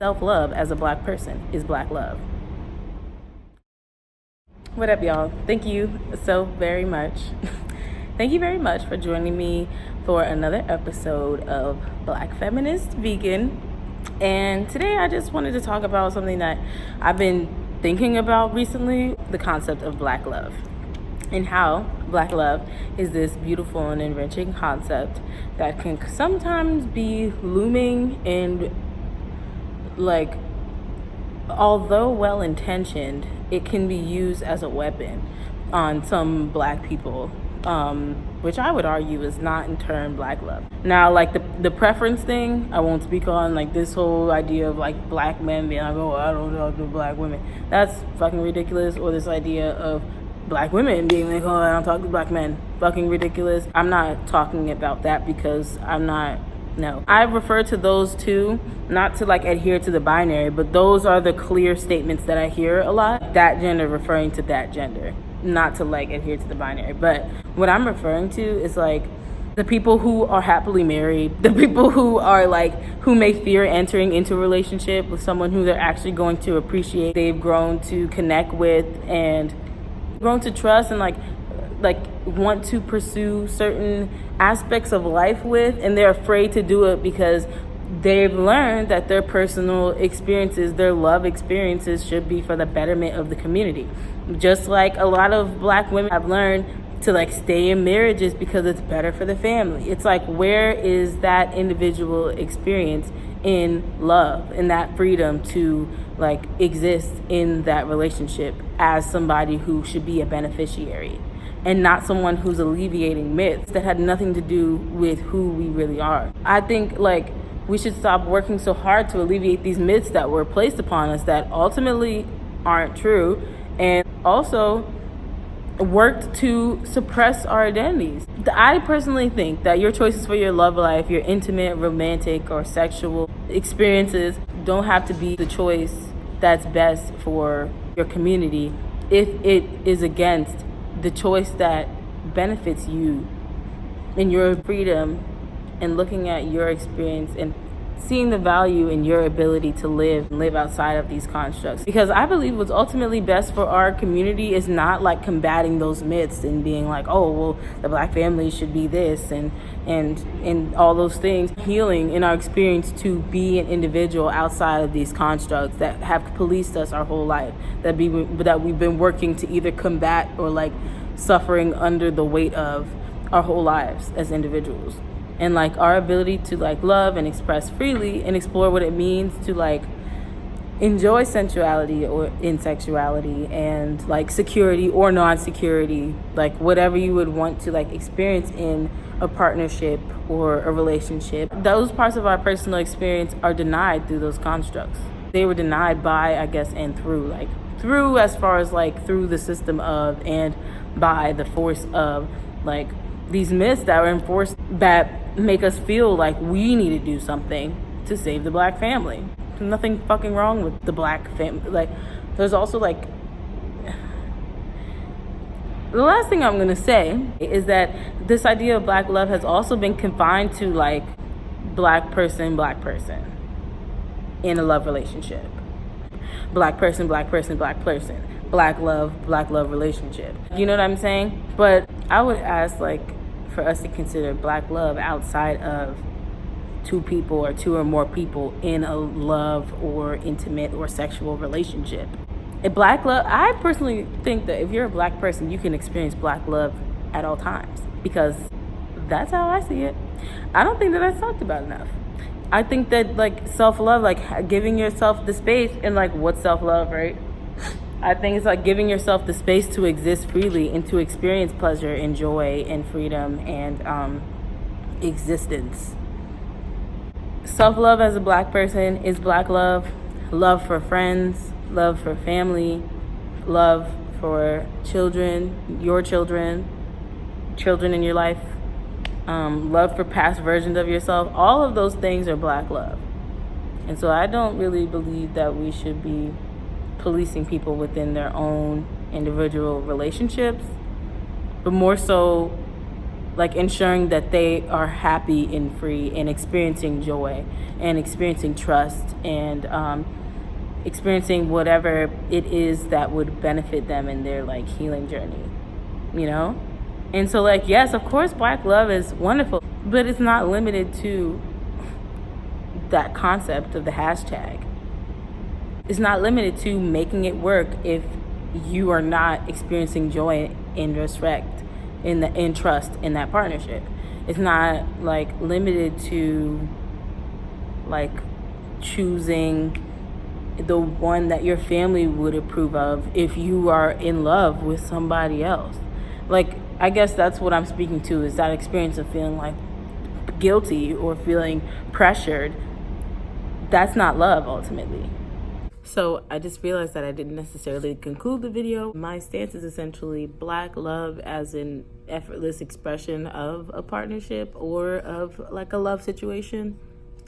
Self-love as a Black person is Black love. What up, y'all? Thank you so very much. Thank you very much for joining me for another episode of Black Feminist Vegan. And today I just wanted to talk about something that I've been thinking about recently, the concept of Black love, and how Black love is this beautiful and enriching concept that can sometimes be looming and, like, although well-intentioned, it can be used as a weapon on some Black people, which I would argue is not in turn Black love. Now, like the preference thing, I won't speak on, like this whole idea of like Black men being like, oh, I don't talk to Black women. That's fucking ridiculous. Or this idea of Black women being like, oh, I don't talk to Black men. Fucking ridiculous. I'm not talking about that because no. I refer to those two, not to like adhere to the binary, but those are the clear statements that I hear a lot. That gender referring to that gender, not to like adhere to the binary. But what I'm referring to is like the people who are happily married, the people who are like, who may fear entering into a relationship with someone who they're actually going to appreciate, they've grown to connect with and grown to trust and like want to pursue certain aspects of life with, and they're afraid to do it because they've learned that their personal experiences, their love experiences, should be for the betterment of the community. Just like a lot of Black women have learned to like stay in marriages because it's better for the family. It's like, where is that individual experience in love and that freedom to like exist in that relationship as somebody who should be a beneficiary and not someone who's alleviating myths that had nothing to do with who we really are? I think like we should stop working so hard to alleviate these myths that were placed upon us that ultimately aren't true, and also worked to suppress our identities. I personally think that your choices for your love life, your intimate, romantic, or sexual experiences don't have to be the choice that's best for your community if it is against the choice that benefits you and your freedom and looking at your experience and seeing the value in your ability to live outside of these constructs. Because I believe what's ultimately best for our community is not like combating those myths and being like, oh, well, the Black family should be this and all those things. Healing in our experience to be an individual outside of these constructs that have policed us our whole life, that we've been working to either combat or like suffering under the weight of our whole lives as individuals. And like our ability to like love and express freely and explore what it means to like enjoy sensuality or insexuality and like security or non-security, like whatever you would want to like experience in a partnership or a relationship. Those parts of our personal experience are denied through those constructs. They were denied by, I guess, and through as far as like through the system of and by the force of like these myths that were enforced that make us feel like we need to do something to save the Black family. There's nothing fucking wrong with the Black family. Like, there's also like, the last thing I'm gonna say is that this idea of Black love has also been confined to like Black person in a love relationship. Black person, Black love relationship. You know what I'm saying? But I would ask like for us to consider Black love outside of two people or two or more people in a love or intimate or sexual relationship. A Black love, I personally think that if you're a Black person, you can experience Black love at all times, because that's how I see it. I don't think that that's talked about enough. I think that like self-love, like giving yourself the space, and like what's self-love, right? I think it's like giving yourself the space to exist freely and to experience pleasure and joy and freedom and existence. Self-love as a Black person is Black love. Love for friends, love for family, love for children, your children in your life, love for past versions of yourself. All of those things are Black love. And so I don't really believe that we should be policing people within their own individual relationships, but more so like ensuring that they are happy and free and experiencing joy and experiencing trust and experiencing whatever it is that would benefit them in their like healing journey, you know? And so like, yes, of course, Black love is wonderful, but it's not limited to that concept of the hashtag. It's not limited to making it work if you are not experiencing joy and respect in trust in that partnership. It's not like limited to like choosing the one that your family would approve of if you are in love with somebody else. Like, I guess that's what I'm speaking to, is that experience of feeling like guilty or feeling pressured. That's not love ultimately. So I just realized that I didn't necessarily conclude the video. My stance is essentially Black love as an effortless expression of a partnership or of like a love situation.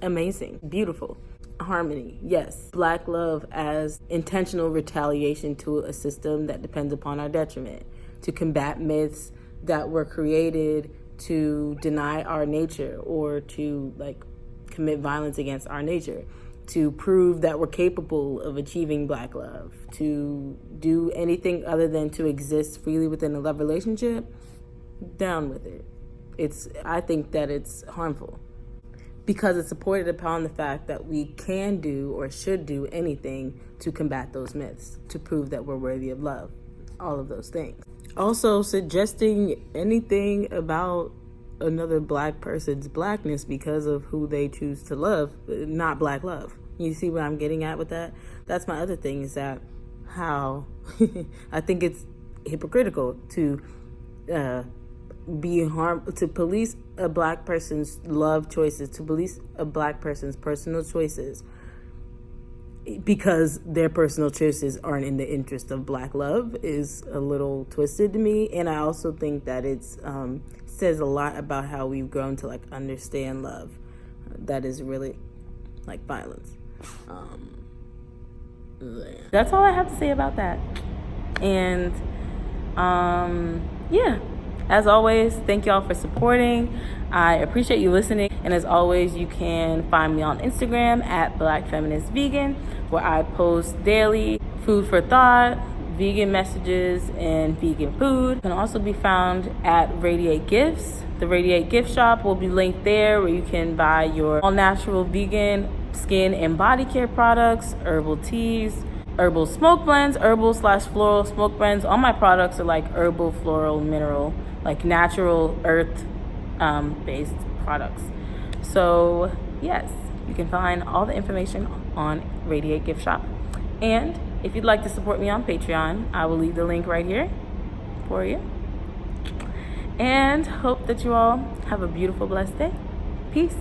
Amazing, beautiful, harmony, yes. Black love as intentional retaliation to a system that depends upon our detriment, to combat myths that were created to deny our nature or to like commit violence against our nature, to prove that we're capable of achieving Black love, to do anything other than to exist freely within a love relationship. Down with it. I think that it's harmful because it's supported upon the fact that we can do or should do anything to combat those myths, to prove that we're worthy of love, all of those things. Also, suggesting anything about another Black person's Blackness because of who they choose to love, not Black love. You see what I'm getting at with that? That's my other thing, is that how I think it's hypocritical to to police a Black person's love choices, to police a Black person's personal choices because their personal choices aren't in the interest of Black love is a little twisted to me. And I also think that it's says a lot about how we've grown to like understand love that is really like violence. That's all I have to say about that. And yeah, as always, thank y'all for supporting. I appreciate you listening. And as always, you can find me on Instagram at BlackFeministVegan, where I post daily food for thought, vegan messages, and vegan food. It can also be found at Radiate Gifts. The Radiate Gift Shop will be linked there, where you can buy your all-natural vegan skin and body care products, herbal teas, herbal smoke blends, herbal/floral smoke blends. All my products are like herbal, floral, mineral, like natural earth based products. So yes, you can find all the information on Radiate Gift Shop. And if you'd like to support me on Patreon, I will leave the link right here for you. And hope that you all have a beautiful, blessed day. Peace.